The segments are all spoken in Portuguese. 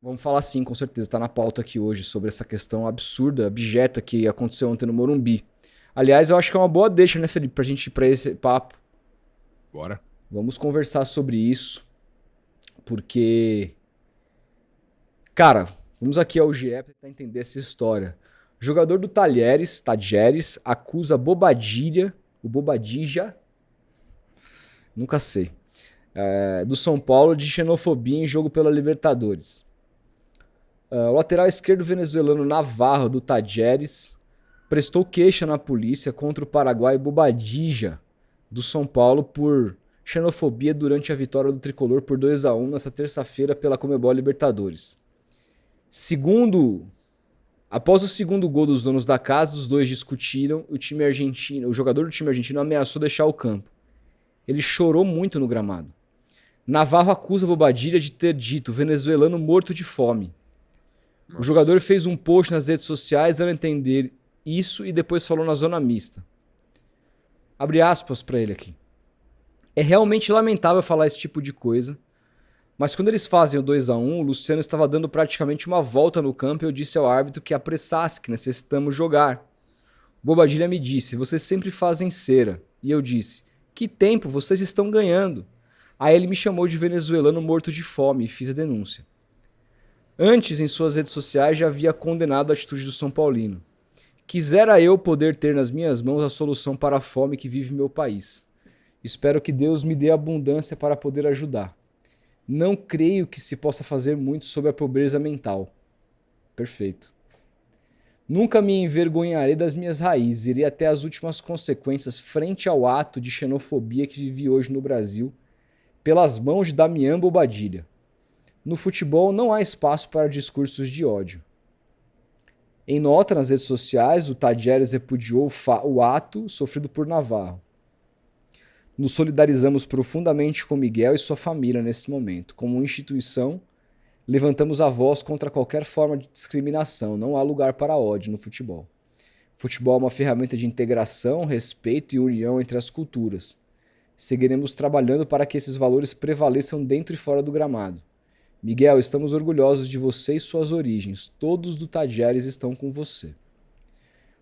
Vamos falar sim, com certeza. Está na pauta aqui hoje sobre essa questão absurda, abjeta que aconteceu ontem no Morumbi. Aliás, eu acho que é uma boa deixa, né, Felipe, pra gente ir pra esse papo. Bora. Vamos conversar sobre isso, porque, cara, vamos aqui ao GE para tentar entender essa história. O jogador do Tajeres, acusa Bobadilha, o Bobadilla, nunca sei, do São Paulo de xenofobia em jogo pela Libertadores. O lateral esquerdo venezuelano Navarro, do Tajeres, prestou queixa na polícia contra o paraguaio Bobadilla, do São Paulo, por xenofobia durante a vitória do tricolor por 2-1 nesta terça-feira pela Conmebol Libertadores. Segundo, após o segundo gol dos donos da casa, os dois discutiram e o jogador do time argentino ameaçou deixar o campo. Ele chorou muito no gramado. Navarro acusa Bobadilla de ter dito venezuelano morto de fome. O jogador Nossa. fez um post nas redes sociais dando a entender isso e depois falou na zona mista. Abre aspas pra ele aqui. É realmente lamentável falar esse tipo de coisa, mas quando eles fazem o 2-1, o Luciano estava dando praticamente uma volta no campo e eu disse ao árbitro que apressasse, que necessitamos jogar. Bobadilha me disse, vocês sempre fazem cera. E eu disse, que tempo, vocês estão ganhando. Aí ele me chamou de venezuelano morto de fome e fiz a denúncia. Antes, em suas redes sociais, já havia condenado a atitude do São Paulino. Quisera eu poder ter nas minhas mãos a solução para a fome que vive meu país. Espero que Deus me dê abundância para poder ajudar. Não creio que se possa fazer muito sobre a pobreza mental. Perfeito. Nunca me envergonharei das minhas raízes, irei até as últimas consequências frente ao ato de xenofobia que vivi hoje no Brasil, pelas mãos de Damião Bobadilha. No futebol não há espaço para discursos de ódio. Em nota nas redes sociais, o Tajeres repudiou o ato sofrido por Navarro. Nos solidarizamos profundamente com Miguel e sua família nesse momento. Como instituição, levantamos a voz contra qualquer forma de discriminação. Não há lugar para ódio no futebol. Futebol é uma ferramenta de integração, respeito e união entre as culturas. Seguiremos trabalhando para que esses valores prevaleçam dentro e fora do gramado. Miguel, estamos orgulhosos de você e suas origens. Todos do Tajeres estão com você.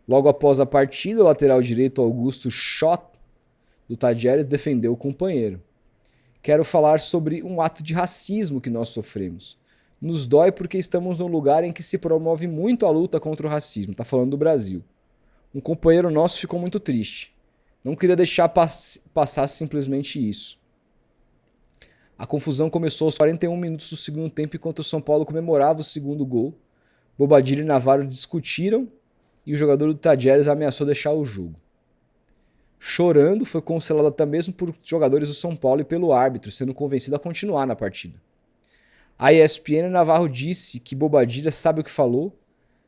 Logo após a partida, o lateral direito Augusto Schott, do Tajeres, defendeu o companheiro. Quero falar sobre um ato de racismo que nós sofremos. Nos dói porque estamos num lugar em que se promove muito a luta contra o racismo. Tá falando do Brasil. Um companheiro nosso ficou muito triste. Não queria deixar passar simplesmente isso. A confusão começou aos 41 minutos do segundo tempo enquanto o São Paulo comemorava o segundo gol. Bobadilha e Navarro discutiram e o jogador do Tajeres ameaçou deixar o jogo. Chorando, foi consolado até mesmo por jogadores do São Paulo e pelo árbitro, sendo convencido a continuar na partida. A ESPN Navarro disse que Bobadilha sabe o que falou,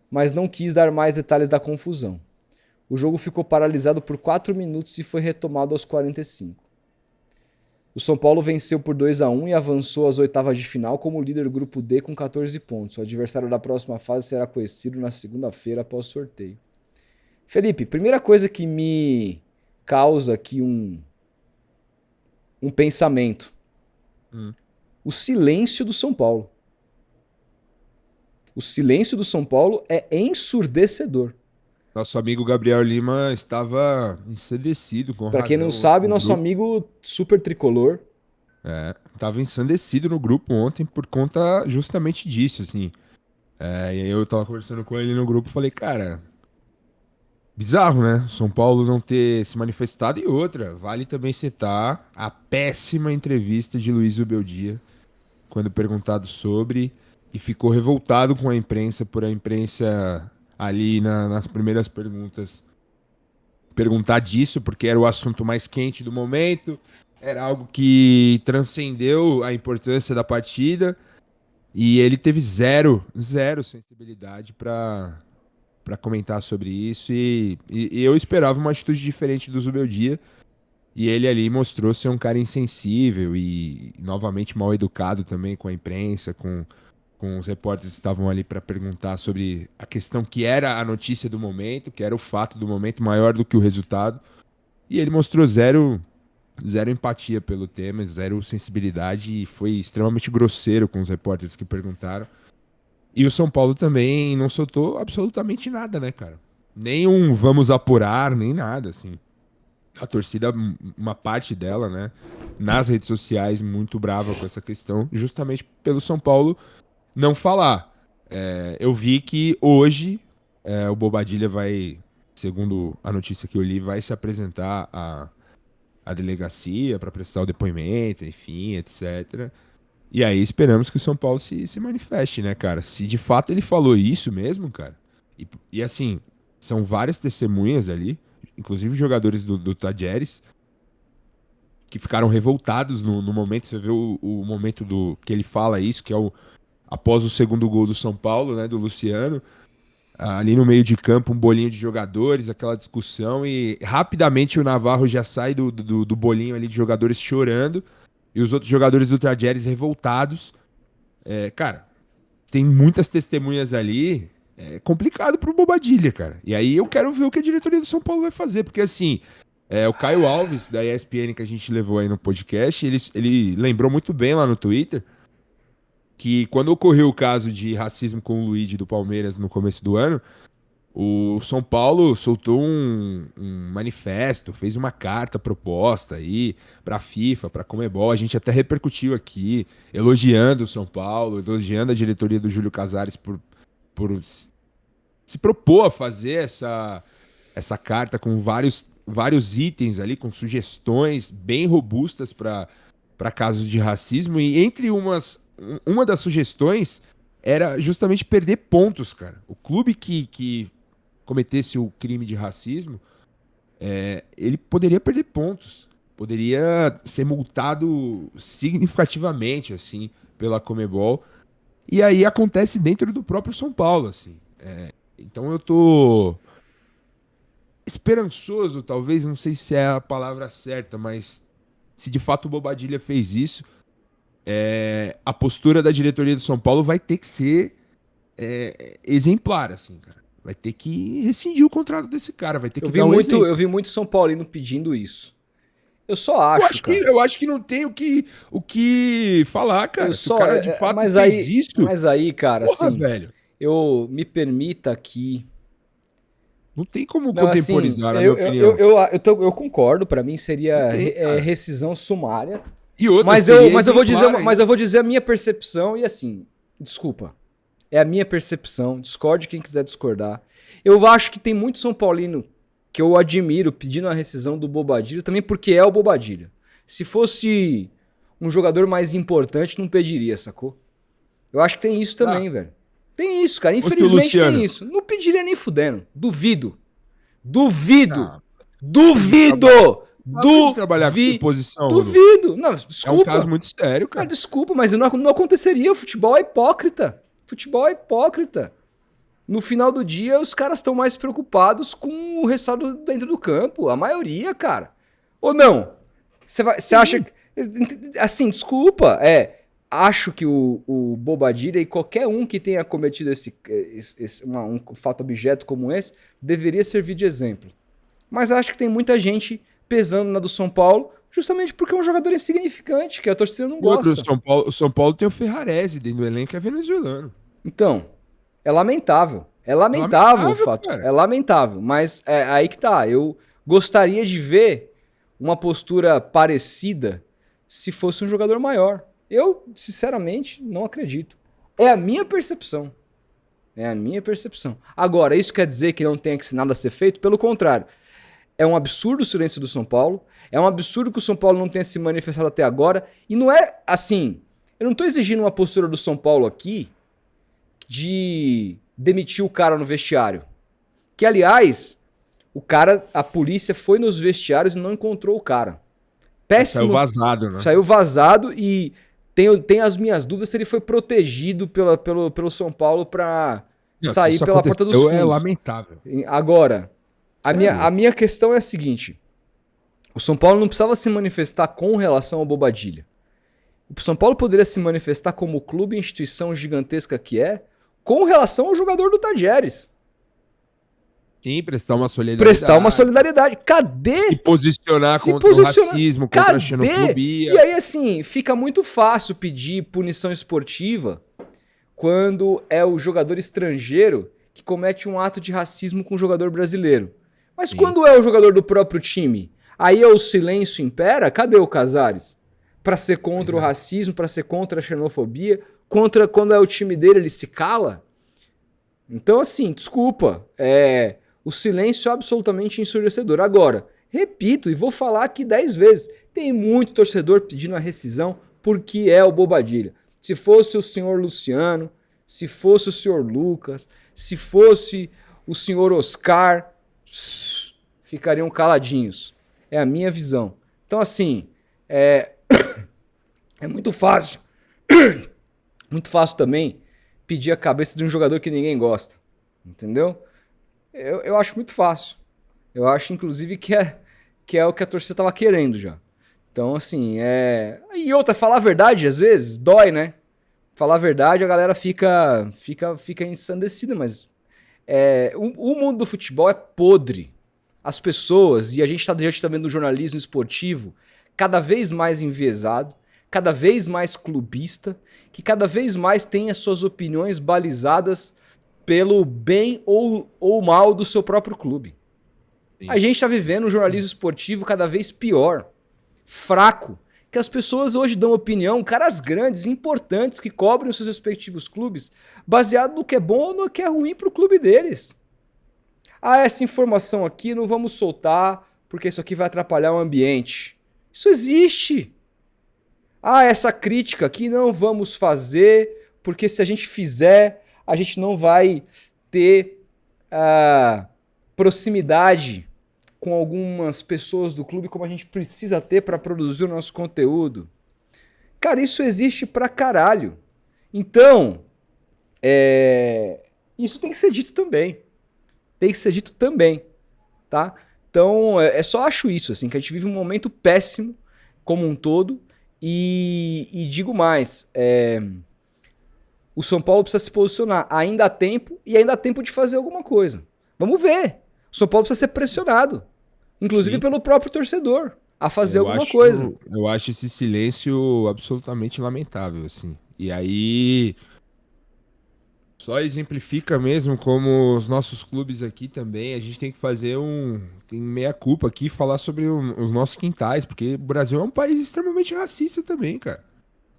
mas não quis dar mais detalhes da confusão. O jogo ficou paralisado por 4 minutos e foi retomado aos 45. O São Paulo venceu por 2-1 e avançou às oitavas de final como líder do grupo D com 14 pontos. O adversário da próxima fase será conhecido na segunda-feira após o sorteio. Felipe, primeira coisa que me causa aqui um pensamento. Hum. O silêncio do São Paulo. O silêncio do São Paulo é ensurdecedor. Nosso amigo Gabriel Lima estava ensandecido, com Pra quem não razão, ontem sabe, no nosso grupo. amigo super tricolor. Estava ensandecido no grupo ontem por conta justamente disso, assim. E aí eu tava conversando com ele no grupo e falei, cara, bizarro, né? São Paulo não ter se manifestado. E outra, vale também citar a péssima entrevista de Luiz Ubeldia, quando perguntado sobre, e ficou revoltado com a imprensa, por a imprensa ali nas primeiras perguntas perguntar disso, porque era o assunto mais quente do momento, era algo que transcendeu a importância da partida, e ele teve zero sensibilidade para comentar sobre isso, e eu esperava uma atitude diferente do Zubeldia, e ele ali mostrou ser um cara insensível e novamente mal educado também com a imprensa, com os repórteres que estavam ali para perguntar sobre a questão que era a notícia do momento, que era o fato do momento maior do que o resultado. E ele mostrou zero empatia pelo tema, zero sensibilidade e foi extremamente grosseiro com os repórteres que perguntaram. E o São Paulo também não soltou absolutamente nada, né, cara? Nem um vamos apurar, nem nada, assim. A torcida, uma parte dela, né, nas redes sociais, muito brava com essa questão, justamente pelo São Paulo não falar. Eu vi que hoje o Bobadilha vai, segundo a notícia que eu li, vai se apresentar à delegacia para prestar o depoimento, enfim, etc. E aí esperamos que o São Paulo se manifeste, né, cara? Se de fato ele falou isso mesmo, cara. E assim, são várias testemunhas ali, inclusive jogadores do Tadieres, que ficaram revoltados no momento. Você vê o momento que ele fala isso, que é após o segundo gol do São Paulo, né, do Luciano. Ali no meio de campo, um bolinho de jogadores, aquela discussão, e rapidamente o Navarro já sai do bolinho ali de jogadores chorando, e os outros jogadores do Tadieres revoltados. Cara, tem muitas testemunhas ali, é complicado pro Bobadilha, cara. E aí eu quero ver o que a diretoria do São Paulo vai fazer, porque assim, o Caio Alves, da ESPN, que a gente levou aí no podcast, ele lembrou muito bem lá no Twitter, que quando ocorreu o caso de racismo com o Luigi do Palmeiras no começo do ano, o São Paulo soltou um manifesto, fez uma carta proposta aí para a FIFA, para a Conmebol. A gente até repercutiu aqui, elogiando o São Paulo, elogiando a diretoria do Júlio Casares por se propor a fazer essa carta com vários itens ali, com sugestões bem robustas para casos de racismo. E entre uma das sugestões era justamente perder pontos, cara. O clube que cometesse o crime de racismo, ele poderia perder pontos. Poderia ser multado significativamente, assim, pela Conmebol. E aí acontece dentro do próprio São Paulo, assim. Então eu tô esperançoso, talvez, não sei se é a palavra certa, mas se de fato o Bobadilha fez isso, a postura da diretoria do São Paulo vai ter que ser exemplar, assim, cara. Vai ter que rescindir o contrato desse cara, vai ter que dar um exemplo. Eu vi muito São Paulino pedindo isso. Eu só acho, cara. Eu acho que não tem o que falar, cara. Se o cara de fato fez isso... Mas aí, cara, porra, assim, velho. eu me permita aqui... Não tem como contemporizar, na minha opinião. Eu concordo, pra mim seria rescisão sumária. E outra, mas eu vou dizer a minha percepção e assim, desculpa. É a minha percepção, discorde quem quiser discordar. Eu acho que tem muito São Paulino que eu admiro pedindo a rescisão do Bobadilha, também porque é o Bobadilha. Se fosse um jogador mais importante, não pediria, sacou? Eu acho que tem isso também, velho. Tem isso, cara. Infelizmente tem isso. Não pediria nem fudendo. Duvido. Duvido. Trabalhar com posição. Duvido. Não, desculpa. É um caso muito sério, cara. Desculpa, mas não aconteceria. O futebol é hipócrita. Futebol é hipócrita. No final do dia, os caras estão mais preocupados com o resultado dentro do campo. A maioria, cara. Ou não? Você acha... Assim, desculpa. Acho que o Bobadilha e qualquer um que tenha cometido um fato objeto como esse deveria servir de exemplo. Mas acho que tem muita gente pesando na do São Paulo justamente porque é um jogador insignificante, que a torcida não gosta. O São Paulo tem o Ferrarese dentro do elenco, que é venezuelano. Então, é lamentável. É lamentável o fato. Cara. É lamentável. Mas aí que tá. Eu gostaria de ver uma postura parecida se fosse um jogador maior. Eu, sinceramente, não acredito. É a minha percepção. Agora, isso quer dizer que não tem nada a ser feito? Pelo contrário. É um absurdo o silêncio do São Paulo. É um absurdo que o São Paulo não tenha se manifestado até agora. E não é assim... Eu não tô exigindo uma postura do São Paulo aqui de demitir o cara no vestiário. Que, aliás, a polícia foi nos vestiários e não encontrou o cara. Péssimo. Saiu vazado, né? Saiu vazado e tem as minhas dúvidas se ele foi protegido pelo São Paulo pra sair pela porta dos fundos. É lamentável. Agora, a minha questão é a seguinte. O São Paulo não precisava se manifestar com relação ao Bobadilha. O São Paulo poderia se manifestar como clube e instituição gigantesca que é, com relação ao jogador do Tadieres. Sim, prestar uma solidariedade. Cadê? Se posicionar contra o racismo, contra a xenofobia. E aí, assim, fica muito fácil pedir punição esportiva quando é o jogador estrangeiro que comete um ato de racismo com o jogador brasileiro. Mas Sim. quando é o jogador do próprio time, aí o silêncio impera? Cadê o Casares? Para ser contra o racismo, para ser contra a xenofobia, contra quando é o time dele, ele se cala? Então, assim, desculpa, o silêncio é absolutamente ensurdecedor. Agora, repito e vou falar aqui 10 vezes, tem muito torcedor pedindo a rescisão porque é o Bobadilha. Se fosse o senhor Luciano, se fosse o senhor Lucas, se fosse o senhor Oscar, ficariam caladinhos. É a minha visão. Então, assim, é muito fácil. Muito fácil também pedir a cabeça de um jogador que ninguém gosta. Entendeu? Eu acho muito fácil. Eu acho, inclusive, que é o que a torcida estava querendo já. Então, assim, E outra, falar a verdade, às vezes, dói, né? Falar a verdade, a galera fica ensandecida, mas o mundo do futebol é podre. As pessoas, e a gente está diante também do jornalismo esportivo, cada vez mais enviesado, cada vez mais clubista, que cada vez mais tem as suas opiniões balizadas pelo bem ou mal do seu próprio clube. Sim. A gente está vivendo um jornalismo esportivo cada vez pior, fraco, que as pessoas hoje dão opinião, caras grandes, importantes, que cobrem os seus respectivos clubes, baseado no que é bom ou no que é ruim para o clube deles. Essa informação aqui não vamos soltar, porque isso aqui vai atrapalhar o ambiente. Isso existe. Essa crítica aqui não vamos fazer, porque se a gente fizer, a gente não vai ter proximidade com algumas pessoas do clube como a gente precisa ter para produzir o nosso conteúdo. Cara, isso existe pra caralho. Então, isso tem que ser dito também. Tem que ser dito também, tá? Então, só acho isso, assim, que a gente vive um momento péssimo como um todo e digo mais, o São Paulo precisa se posicionar. Ainda há tempo e ainda há tempo de fazer alguma coisa. Vamos ver. O São Paulo precisa ser pressionado, inclusive pelo próprio torcedor, a fazer alguma coisa. Eu acho esse silêncio absolutamente lamentável, assim. E aí só exemplifica mesmo como os nossos clubes aqui também, a gente tem que fazer tem meia-culpa aqui, falar sobre os nossos quintais, porque o Brasil é um país extremamente racista também, cara.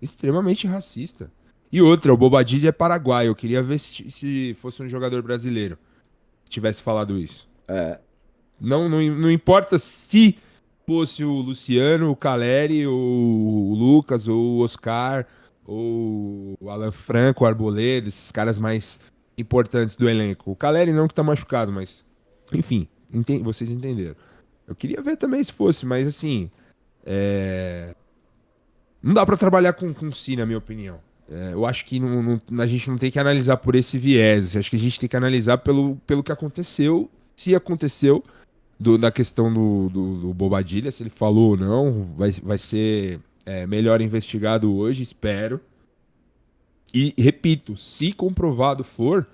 Extremamente racista. E outra, o Bobadilha é paraguaio, eu queria ver se fosse um jogador brasileiro que tivesse falado isso. Não importa se fosse o Luciano, o Caleri, o Lucas, ou o Oscar, ou o Alan Franco, o Arboleda, esses caras mais importantes do elenco. O Caleri não, que tá machucado, mas... Enfim, vocês entenderam. Eu queria ver também se fosse, mas assim... Não dá pra trabalhar com si, na minha opinião. Eu acho que a gente não tem que analisar por esse viés. Acho que a gente tem que analisar pelo que aconteceu, se aconteceu, da questão do Bobadilha, se ele falou ou não, vai ser melhor investigado hoje, espero. E, repito, se comprovado for,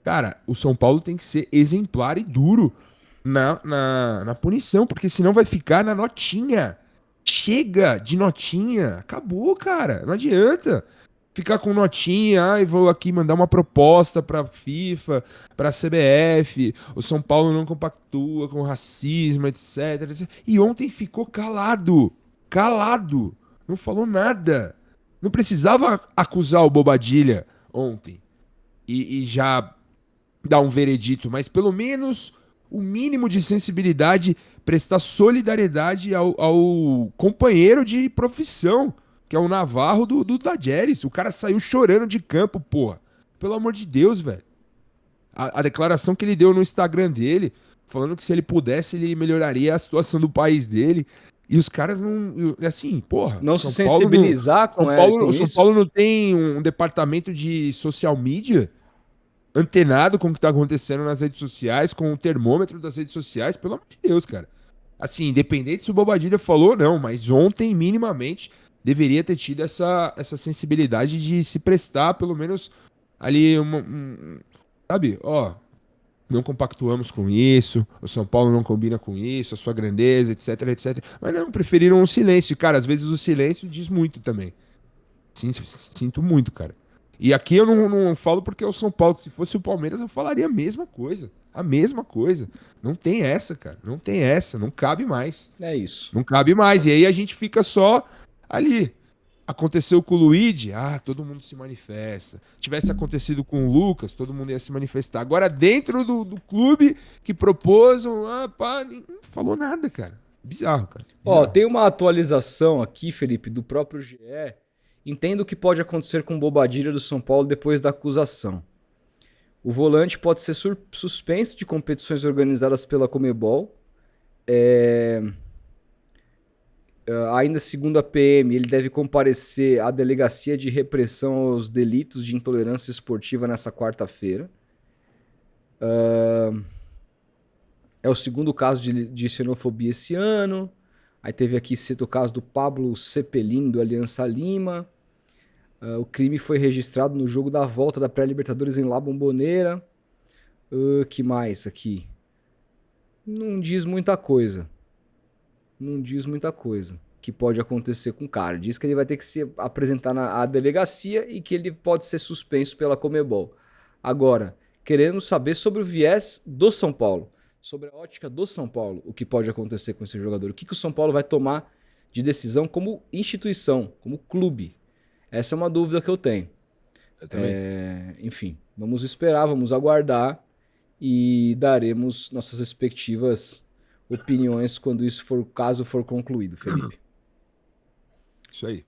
cara, o São Paulo tem que ser exemplar e duro na punição, porque senão vai ficar na notinha. Chega de notinha. Acabou, cara. Não adianta ficar com notinha. Vou aqui mandar uma proposta pra FIFA, pra CBF. O São Paulo não compactua com racismo, etc. E ontem ficou calado. Calado. Não falou nada. Não precisava acusar o Bobadilha ontem. E já dar um veredito, mas pelo menos o mínimo de sensibilidade, prestar solidariedade ao companheiro de profissão, que é o Navarro do Tajeres. O cara saiu chorando de campo, porra. Pelo amor de Deus, velho. A declaração que ele deu no Instagram dele, falando que se ele pudesse, ele melhoraria a situação do país dele. E os caras não... Assim, porra... Não se sensibilizar com isso. São Paulo não tem um departamento de social media antenado com o que tá acontecendo nas redes sociais, com o termômetro das redes sociais, pelo amor de Deus, cara. Assim, independente se o Bobadilha falou ou não, mas ontem, minimamente, deveria ter tido essa sensibilidade de se prestar, pelo menos, ali, sabe, ó, não compactuamos com isso, o São Paulo não combina com isso, a sua grandeza, etc, etc. Mas não, preferiram o silêncio. Cara, às vezes o silêncio diz muito também. Sinto muito, cara. E aqui eu não falo porque é o São Paulo. Se fosse o Palmeiras, eu falaria a mesma coisa. A mesma coisa. Não tem essa, cara. Não tem essa. Não cabe mais. É isso. Não cabe mais. E aí a gente fica só ali. Aconteceu com o Luigi, todo mundo se manifesta. Tivesse acontecido com o Lucas, todo mundo ia se manifestar. Agora, dentro do clube que propôs, não falou nada, cara. Bizarro, cara. Ó, Bizarro. tem uma atualização aqui, Felipe, do próprio GE. Entendo o que pode acontecer com o Bobadilha do São Paulo depois da acusação. O volante pode ser suspenso de competições organizadas pela Comebol. Ainda segundo a PM, ele deve comparecer à Delegacia de Repressão aos Delitos de Intolerância Esportiva nessa quarta-feira. É o segundo caso de xenofobia esse ano. Aí teve aqui, cito o caso do Pablo Cepelin, do Aliança Lima. O crime foi registrado no jogo da volta da pré-Libertadores em La Bombonera. Que mais aqui? Não diz muita coisa. Não diz muita coisa que pode acontecer com o cara. Diz que ele vai ter que se apresentar na delegacia e que ele pode ser suspenso pela Comebol. Agora, queremos saber sobre o viés do São Paulo, sobre a ótica do São Paulo, o que pode acontecer com esse jogador, o que o São Paulo vai tomar de decisão como instituição, como clube. Essa é uma dúvida que eu tenho. Eu também. Enfim, vamos esperar, vamos aguardar e daremos nossas respectivas opiniões quando isso for, caso for concluído, Felipe. Isso aí.